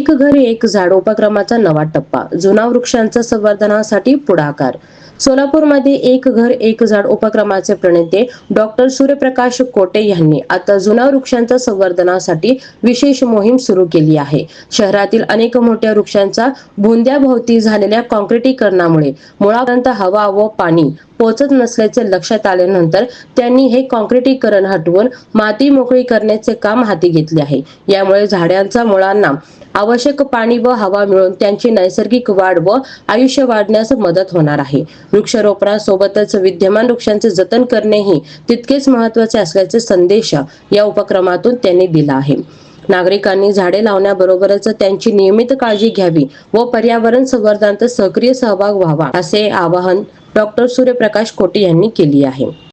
एक घर एक झाड उपक्रमाचा नवा टप्पा, जुना वृक्षांच्या संवर्धनासाठी पुढाकार. सोलापूरमध्ये एक घर एक झाड उपक्रमाचे प्रणेते डॉक्टर सूर्यप्रकाश कोटे यांनी आता जुन्या वृक्षांच्या संवर्धनासाठी विशेष मोहीम सुरू केली आहे. शहरातील अनेक मोठ्या वृक्षांचा भोंद्याभोवती झालेल्या काँक्रिटीकरणामुळे मुळापर्यंत हवा व पाणी पोहोचत नसल्याचे लक्षात आल्यानंतर त्यांनी हे काँक्रिटीकरण हटवून माती मोकळी करण्याचे काम हाती घेतले आहे. यामुळे झाडांच्या मुळांना आवश्यक पाणी व हवा मिळून त्यांची नैसर्गिक वाढ व आयुष्य वाढण्यास मदत होणार आहे. वृक्षारोपणासोबतच विद्यमान वृक्षांचे जतन करणेही तितकेच महत्त्वाचे असल्याचे संदेश या उपक्रमातून त्यांनी दिला आहे. नागरिकांनी झाडे लावण्याबरोबरच त्यांची नियमित काळजी घ्यावी व पर्यावरण संवर्धनात सक्रिय सहभाग व्हावा, असे आवाहन डॉक्टर सूर्यप्रकाश कोटे यांनी केले आहे.